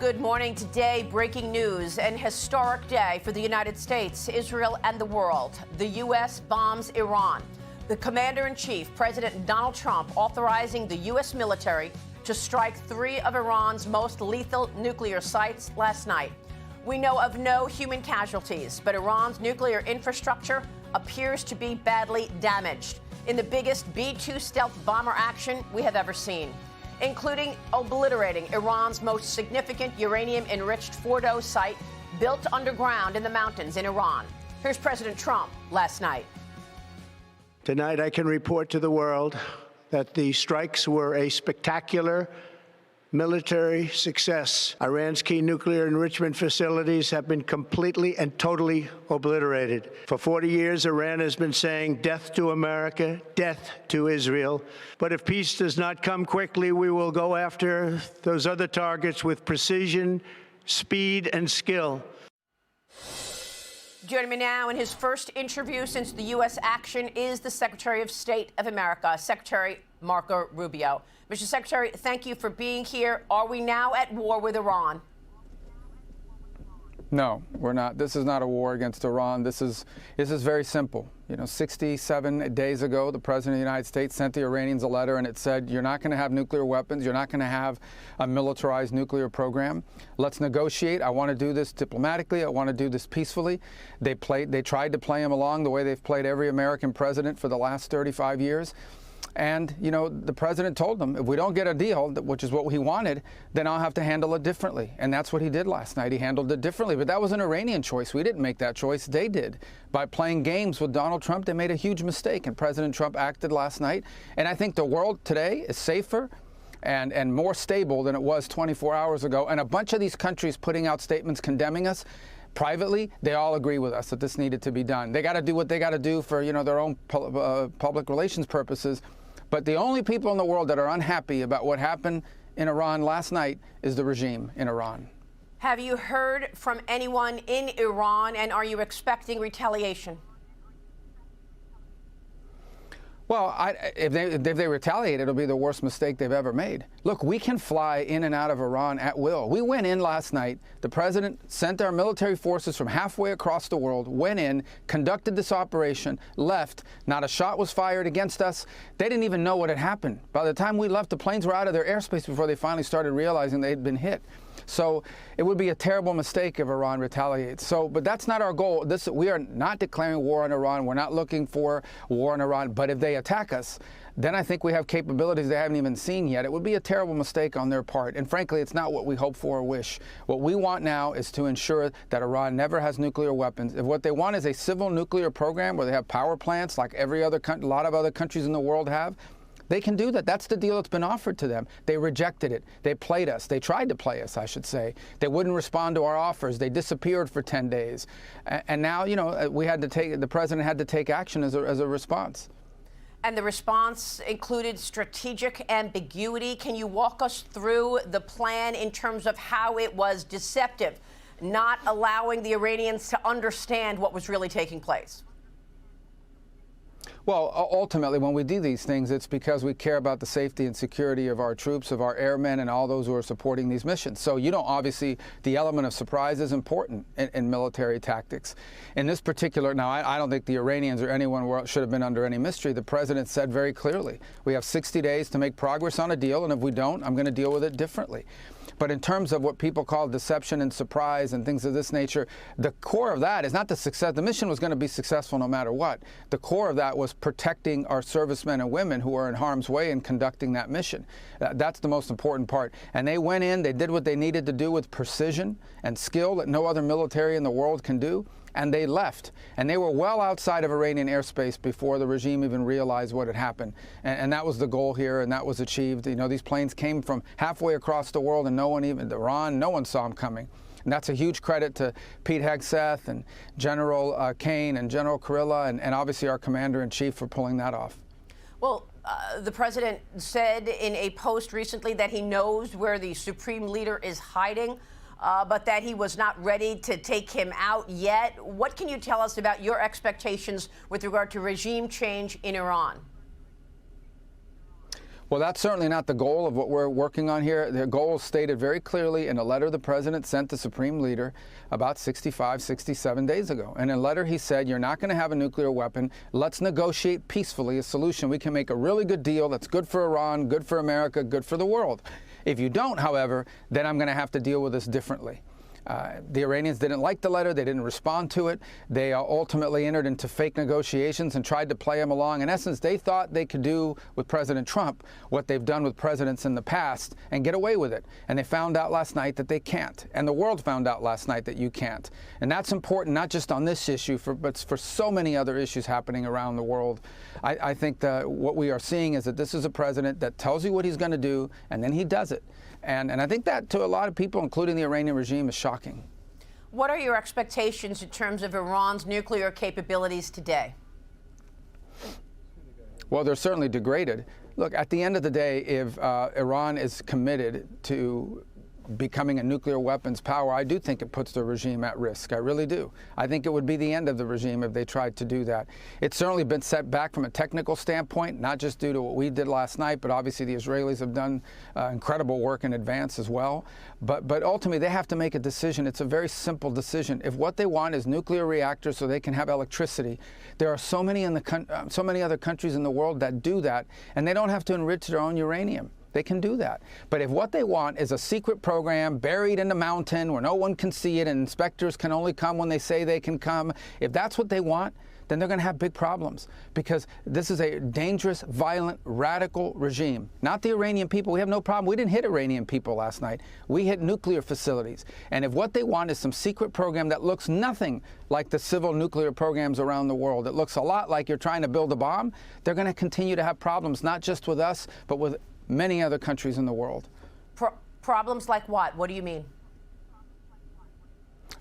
Good morning. Today, breaking news, an historic day for the United States, Israel, and the world. The U.S. bombs Iran. The commander-in-chief, President Donald Trump, authorizing the U.S. military to strike 3 of Iran's most lethal nuclear sites last night. We know of no human casualties, but Iran's nuclear infrastructure appears to be badly damaged in the biggest B-2 stealth bomber action we have ever seen, including obliterating Iran's most significant uranium-enriched Fordo site built underground in the mountains in Iran. Here's President Trump last night. Tonight, I can report to the world that the strikes were a spectacular military success. Iran's key nuclear enrichment facilities have been completely and totally obliterated. For 40 years, Iran has been saying death to America, death to Israel. But if peace does not come quickly, we will go after those other targets with precision, speed, and skill. Joining me now in his first interview since the U.S. action is the Secretary of State of America, Secretary Marco Rubio. Mr. Secretary, thank you for being here. Are we now at war with Iran? No, we're not. This is not a war against Iran. This is very simple. 67 days ago, the President of the United States sent the Iranians a letter, and it said, you're not going to have nuclear weapons. You're not going to have a militarized nuclear program. Let's negotiate. I want to do this diplomatically. I want to do this peacefully. They tried to play him along the way they've played every American president for the last 35 years. And, the president told them, if we don't get a deal, which is what he wanted, then I'll have to handle it differently. And that's what he did last night. He handled it differently. But that was an Iranian choice. We didn't make that choice. They did. By playing games with Donald Trump, they made a huge mistake. And President Trump acted last night. And I think the world today is safer and more stable than it was 24 hours ago. And a bunch of these countries putting out statements condemning us, privately, they all agree with us that this needed to be done. They got to do what they got to do for, their own public relations purposes. But the only people in the world that are unhappy about what happened in Iran last night is the regime in Iran. Have you heard from anyone in Iran, and are you expecting retaliation? Well, if they retaliate, it'll be the worst mistake they've ever made. Look, we can fly in and out of Iran at will. We went in last night. The president sent our military forces from halfway across the world, went in, conducted this operation, left. Not a shot was fired against us. They didn't even know what had happened. By the time we left, the planes were out of their airspace before they finally started realizing they'd been hit. So it would be a terrible mistake if Iran retaliates. But that's not our goal. We are not declaring war on Iran. We're not looking for war on Iran. But if they attack us, then I think we have capabilities they haven't even seen yet. It would be a terrible mistake on their part. And frankly, it's not what we hope for or wish. What we want now is to ensure that Iran never has nuclear weapons. If what they want is a civil nuclear program where they have power plants like a lot of other countries in the world have, they can do that. That's the deal that's been offered to them. They rejected it. They played us. They tried to play us, I should say. They wouldn't respond to our offers. They disappeared for 10 days. And now, the president had to take action as a response. And the response included strategic ambiguity. Can you walk us through the plan in terms of how it was deceptive, not allowing the Iranians to understand what was really taking place? Well, ultimately, when we do these things, it's because we care about the safety and security of our troops, of our airmen, and all those who are supporting these missions. So, obviously, the element of surprise is important in military tactics. In this particular, now, I don't think the Iranians or anyone should have been under any mystery. The president said very clearly, we have 60 days to make progress on a deal, and if we don't, I'm going to deal with it differently. But in terms of what people call deception and surprise and things of this nature, the core of that is not the success. The mission was going to be successful no matter what. The core of that was protecting our servicemen and women who are in harm's way and conducting that mission. That's the most important part. And they went in, they did what they needed to do with precision and skill that no other military in the world can do. And they left. And they were well outside of Iranian airspace before the regime even realized what had happened. And that was the goal here, and that was achieved. These planes came from halfway across the world, and no one saw them coming. And that's a huge credit to Pete Hegseth and General Kane and General Kurilla and obviously our commander-in-chief for pulling that off. Well, the president said in a post recently that he knows where the supreme leader is hiding. But that he was not ready to take him out yet. What can you tell us about your expectations with regard to regime change in Iran? Well, that's certainly not the goal of what we're working on here. The goal is stated very clearly in a letter the president sent the Supreme Leader about 65, 67 days ago. In a letter, he said, you're not going to have a nuclear weapon. Let's negotiate peacefully a solution. We can make a really good deal that's good for Iran, good for America, good for the world. If you don't, however, then I'm going to have to deal with this differently. The Iranians didn't like the letter. They didn't respond to it. They ultimately entered into fake negotiations and tried to play him along. In essence, they thought they could do with President Trump what they've done with presidents in the past and get away with it. And they found out last night that they can't. And the world found out last night that you can't. And that's important, not just on this issue, but for so many other issues happening around the world. I think that what we are seeing is that this is a president that tells you what he's going to do, and then he does it. And I think that to a lot of people, including the Iranian regime, is shocking. What are your expectations in terms of Iran's nuclear capabilities today? Well, they're certainly degraded. Look, at the end of the day, if Iran is committed to becoming a nuclear weapons power, I do think it puts the regime at risk. I really do. I think it would be the end of the regime if they tried to do that. It's certainly been set back from a technical standpoint, not just due to what we did last night, but obviously the Israelis have done incredible work in advance as well. But ultimately, they have to make a decision. It's a very simple decision. If what they want is nuclear reactors so they can have electricity, there are so many other countries in the world that do that, and they don't have to enrich their own uranium. They can do that. But if what they want is a secret program buried in the mountain where no one can see it and inspectors can only come when they say they can come, if that's what they want, then they're going to have big problems, because this is a dangerous, violent, radical regime. Not the Iranian people. We have no problem. We didn't hit Iranian people last night. We hit nuclear facilities. And if what they want is some secret program that looks nothing like the civil nuclear programs around the world, it looks a lot like you're trying to build a bomb, they're going to continue to have problems, not just with us, but with many other countries in the world. Problems like what? What do you mean?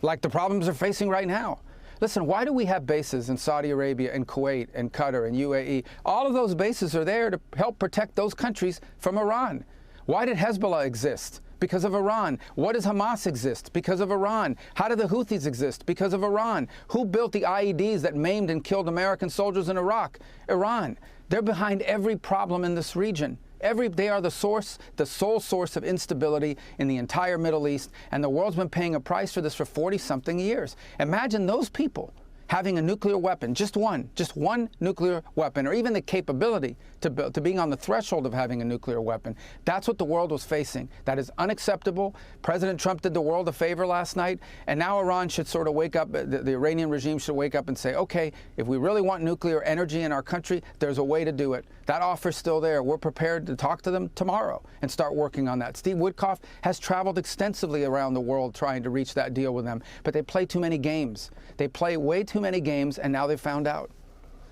Like the problems they're facing right now. Listen, why do we have bases in Saudi Arabia and Kuwait and Qatar and UAE? All of those bases are there to help protect those countries from Iran. Why did Hezbollah exist? Because of Iran. What does Hamas exist? Because of Iran. How do the Houthis exist? Because of Iran. Who built the IEDs that maimed and killed American soldiers in Iraq? Iran. They're behind every problem in this region. They are the sole source of instability in the entire Middle East, and the world's been paying a price for this for 40-something years. Imagine those people having a nuclear weapon, just one nuclear weapon, or even the capability to being on the threshold of having a nuclear weapon. That's what the world was facing. That is unacceptable. President Trump did the world a favor last night, and now Iran should sort of wake up, the Iranian regime should wake up and say, okay, if we really want nuclear energy in our country, there's a way to do it. That offer's still there. We're prepared to talk to them tomorrow and start working on that. Steve Witkoff has traveled extensively around the world trying to reach that deal with them, but they play too many games. They play way too many games, and now they've found out.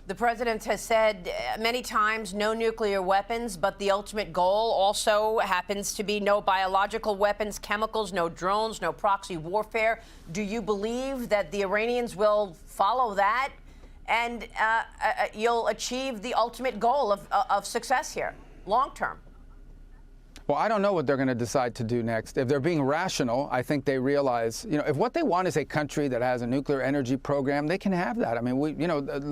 The president has said many times no nuclear weapons, but the ultimate goal also happens to be no biological weapons, chemicals, no drones, no proxy warfare. Do you believe that the Iranians will follow that and you'll achieve the ultimate goal of success here, long term? Well, I don't know what they're going to decide to do next. If they're being rational, I think they realize, if what they want is a country that has a nuclear energy program, they can have that. I mean,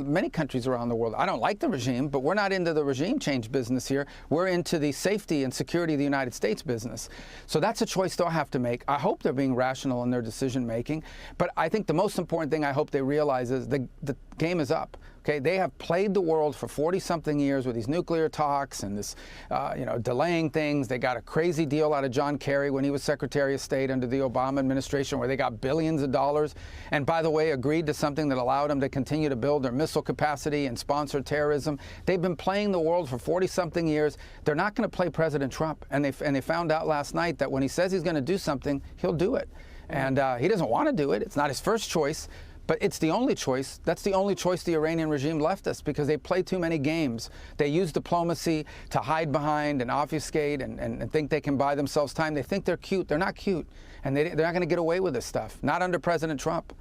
many countries around the world, I don't like the regime, but we're not into the regime change business here. We're into the safety and security of the United States business. So that's a choice they'll have to make. I hope they're being rational in their decision making. But I think the most important thing I hope they realize is the game is up. Okay, they have played the world for 40-something years with these nuclear talks and this, delaying things. They got a crazy deal out of John Kerry when he was Secretary of State under the Obama administration, where they got billions of dollars. And by the way, agreed to something that allowed them to continue to build their missile capacity and sponsor terrorism. They've been playing the world for 40-something years. They're not going to play President Trump. And they found out last night that when he says he's going to do something, he'll do it. And he doesn't want to do it. It's not his first choice. But it's the only choice. That's the only choice the Iranian regime left us, because they play too many games. They use diplomacy to hide behind and obfuscate and think they can buy themselves time. They think they're cute. They're not cute. And they're not going to get away with this stuff. Not under President Trump.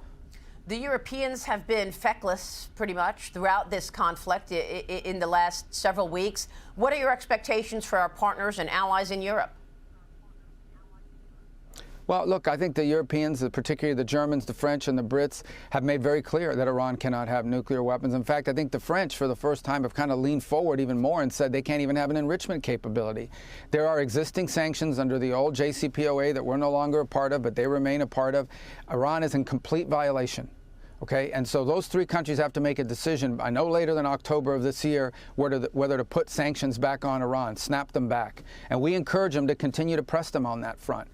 The Europeans have been feckless pretty much throughout this conflict in the last several weeks. What are your expectations for our partners and allies in Europe? Well, look, I think the Europeans, particularly the Germans, the French, and the Brits, have made very clear that Iran cannot have nuclear weapons. In fact, I think the French, for the first time, have kind of leaned forward even more and said they can't even have an enrichment capability. There are existing sanctions under the old JCPOA that we're no longer a part of, but they remain a part of. Iran is in complete violation. Okay, and so those three countries have to make a decision by no later than October of this year whether to put sanctions back on Iran, snap them back. And we encourage them to continue to press them on that front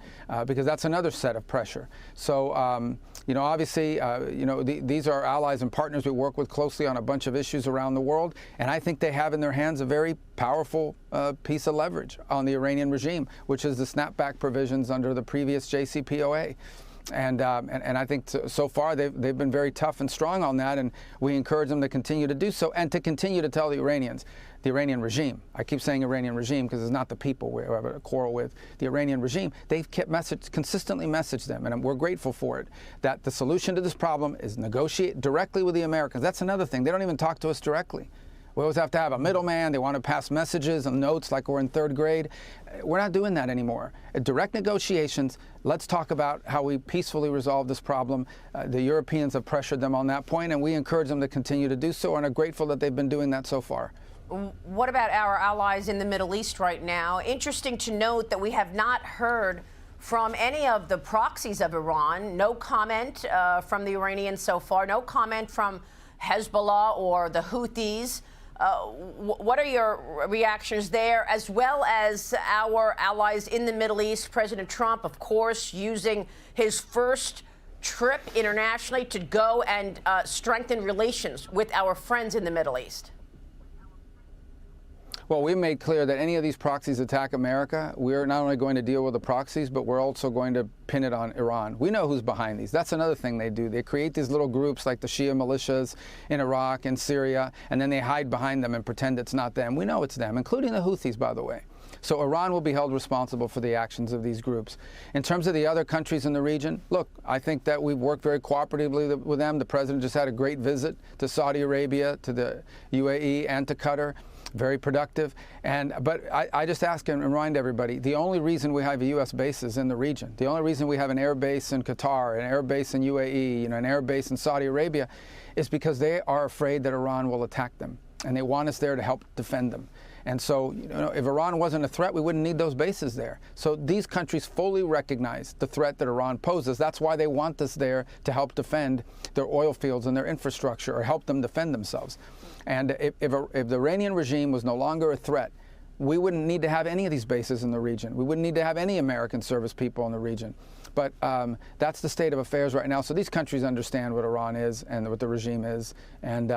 because that's another set of pressure. So, you know, obviously, you know, these are allies and partners we work with closely on a bunch of issues around the world. And I think they have in their hands a very powerful piece of leverage on the Iranian regime, which is the snapback provisions under the previous JCPOA. And I think so far they've been very tough and strong on that, and we encourage them to continue to do so and to continue to tell the Iranians, the Iranian regime, I keep saying Iranian regime because it's not the people we have a quarrel with, the Iranian regime, they've consistently messaged them, and we're grateful for it, that the solution to this problem is negotiate directly with the Americans. That's another thing. They don't even talk to us directly. We always have to have a middleman. They want to pass messages and notes like we're in third grade. We're not doing that anymore. Direct negotiations, let's talk about how we peacefully resolve this problem. The Europeans have pressured them on that point, and we encourage them to continue to do so and are grateful that they've been doing that so far. What about our allies in the Middle East right now? Interesting to note that we have not heard from any of the proxies of Iran. No comment from the Iranians so far. No comment from Hezbollah or the Houthis. What are your reactions there, as well as our allies in the Middle East? President Trump, of course, using his first trip internationally to go and strengthen relations with our friends in the Middle East. Well, we made clear that any of these proxies attack America, we're not only going to deal with the proxies, but we're also going to pin it on Iran. We know who's behind these. That's another thing they do. They create these little groups like the Shia militias in Iraq and Syria, and then they hide behind them and pretend it's not them. We know it's them, including the Houthis, by the way. So Iran will be held responsible for the actions of these groups. In terms of the other countries in the region, look, I think that we've worked very cooperatively with them. The president just had a great visit to Saudi Arabia, to the UAE, and to Qatar. Very productive. But I just ask and remind everybody, the only reason we have U.S. bases in the region, the only reason we have an air base in Qatar, an air base in UAE, you know, an air base in Saudi Arabia, is because they are afraid that Iran will attack them, and they want us there to help defend them. And so, you know, if Iran wasn't a threat, we wouldn't need those bases there. So these countries fully recognize the threat that Iran poses. That's why they want us there to help defend their oil fields and their infrastructure, or help them defend themselves. And if the Iranian regime was no longer a threat, we wouldn't need to have any of these bases in the region. We wouldn't need to have any American service people in the region. But that's the state of affairs right now. So these countries understand what Iran is and what the regime is, and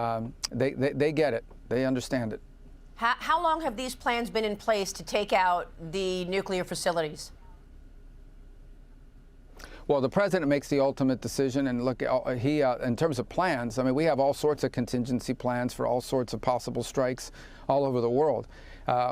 they get it. They understand it. How long have these plans been in place to take out the nuclear facilities? Well, the president makes the ultimate decision, and look, in terms of plans, I mean, we have all sorts of contingency plans for all sorts of possible strikes all over the world.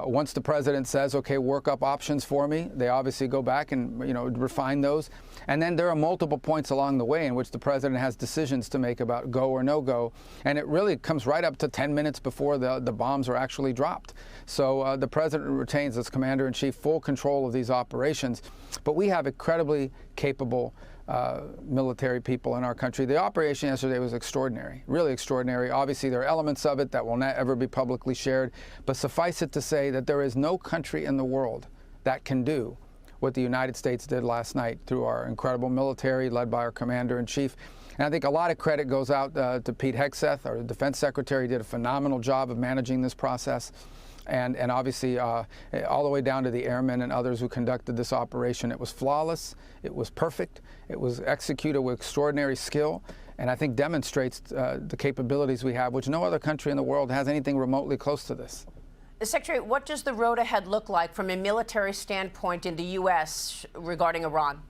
Once the president says, okay, work up options for me, they obviously go back and, you know, refine those. And then there are multiple points along the way in which the president has decisions to make about go or no go. And it really comes right up to 10 minutes before the bombs are actually dropped. So the president retains, as commander-in-chief, full control of these operations. But we have incredibly capable military people in our country. The operation yesterday was extraordinary, really extraordinary. Obviously, there are elements of it that will not ever be publicly shared, but suffice it to say that there is no country in the world that can do what the United States did last night through our incredible military led by our commander-in-chief. And I think a lot of credit goes out to Pete Hegseth, our defense secretary. Did a phenomenal job of managing this process. And obviously, all the way down to the airmen and others who conducted this operation. It was flawless. It was perfect. It was executed with extraordinary skill, and I think demonstrates the capabilities we have, which no other country in the world has anything remotely close to this. Secretary, what does the road ahead look like from a military standpoint in the U.S. regarding Iran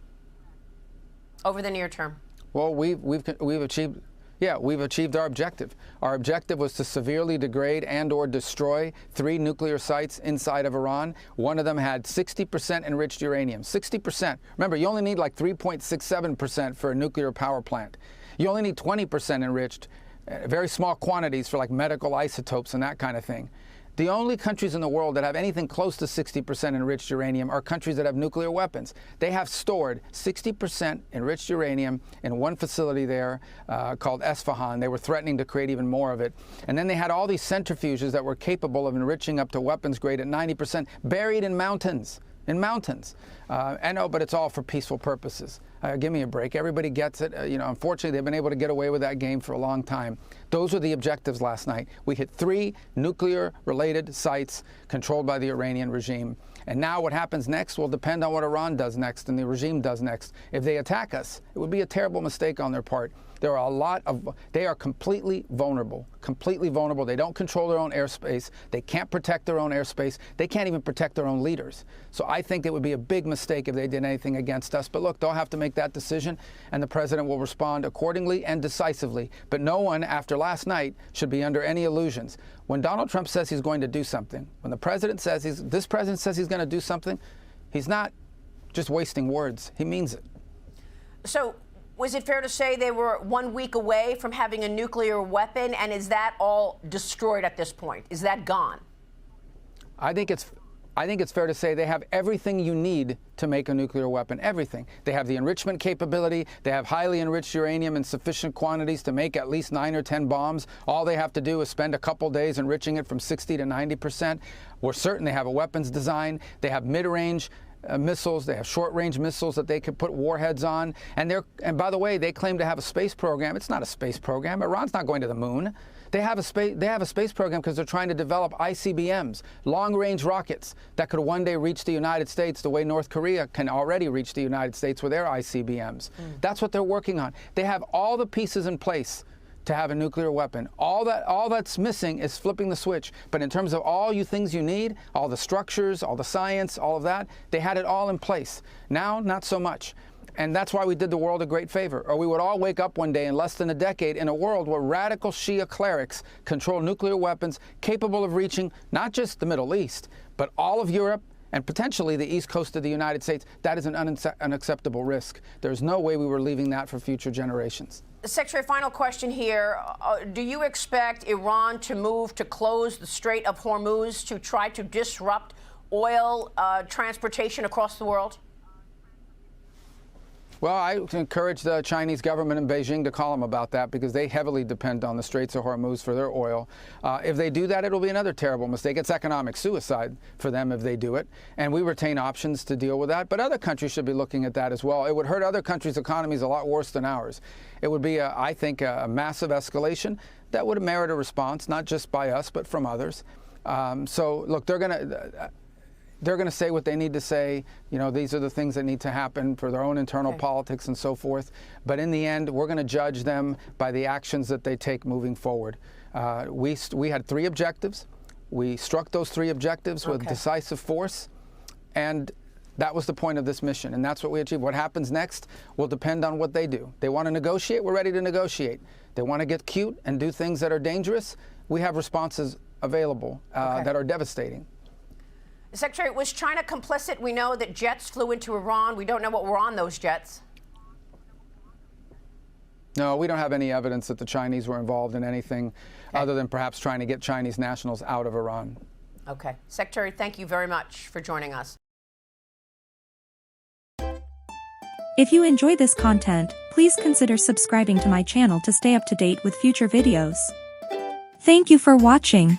over the near term? Well, we've achieved. Yeah, we've achieved our objective. Our objective was to severely degrade and or destroy 3 nuclear sites inside of Iran. One of them had 60% enriched uranium. 60%. Remember, you only need like 3.67% for a nuclear power plant. You only need 20% enriched, very small quantities for like medical isotopes and that kind of thing. The only countries in the world that have anything close to 60% enriched uranium are countries that have nuclear weapons. They have stored 60% enriched uranium in one facility there called Esfahan. They were threatening to create even more of it. And then they had all these centrifuges that were capable of enriching up to weapons grade at 90%, buried in mountains. I know, but it's all for peaceful purposes. Give me a break. Everybody gets it. Unfortunately, they've been able to get away with that game for a long time. Those were the objectives last night. We hit 3 nuclear-related sites controlled by the Iranian regime. And now what happens next will depend on what Iran does next and the regime does next. If they attack us, it would be a terrible mistake on their part. They are completely vulnerable. They don't control their own airspace. They can't protect their own airspace. They can't even protect their own leaders. So I think it would be a big mistake if they did anything against us. But look, they'll have to make that decision, and the president will respond accordingly and decisively. But no one, after last night, should be under any illusions. When Donald Trump says he's going to do something, when the president says this president says he's going to do something, he's not just wasting words. He means it. So, was it fair to say they were 1 week away from having a nuclear weapon, and is that all destroyed at this point? Is that gone? I think it's fair to say they have everything you need to make a nuclear weapon, everything. They have the enrichment capability, they have highly enriched uranium in sufficient quantities to make at least 9 or 10 bombs. All they have to do is spend a couple days enriching it from 60 to 90%. We're certain they have a weapons design, they have mid-range missiles, they have short-range missiles that they could put warheads on, and by the way, they claim to have a space program. It's not a space program. Iran's not going to the moon. They have a space program because they're trying to develop ICBMs, long-range rockets that could one day reach the United States the way North Korea can already reach the United States with their ICBMs. That's what they're working on. They have all the pieces in place to have a nuclear weapon. All that's missing is flipping the switch. But in terms of all things you need, all the structures, all the science, all of that, they had it all in place. Now, not so much. And that's why we did the world a great favor. Or we would all wake up one day in less than a decade in a world where radical Shia clerics control nuclear weapons capable of reaching not just the Middle East, but all of Europe and potentially the east coast of the United States. That is an unacceptable risk. There's no way we were leaving that for future generations. Secretary, final question here. Do you expect Iran to move to close the Strait of Hormuz to try to disrupt oil transportation across the world? Well, I encourage the Chinese government in Beijing to call them about that because they heavily depend on the Straits of Hormuz for their oil. If they do that, it'll be another terrible mistake. It's economic suicide for them if they do it. And we retain options to deal with that. But other countries should be looking at that as well. It would hurt other countries' economies a lot worse than ours. It would be, I think, a massive escalation that would merit a response, not just by us, but from others. So, look, they're going to say what they need to say. These are the things that need to happen for their own internal politics and so forth. But in the end, we're going to judge them by the actions that they take moving forward. We had 3 objectives. We struck those 3 objectives with decisive force. And that was the point of this mission. And that's what we achieved. What happens next will depend on what they do. They want to negotiate. We're ready to negotiate. They want to get cute and do things that are dangerous. We have responses available that are devastating. Secretary, was China complicit? We know that jets flew into Iran. We don't know what were on those jets. No, we don't have any evidence that the Chinese were involved in anything other than perhaps trying to get Chinese nationals out of Iran. Okay. Secretary, thank you very much for joining us. If you enjoy this content, please consider subscribing to my channel to stay up to date with future videos. Thank you for watching.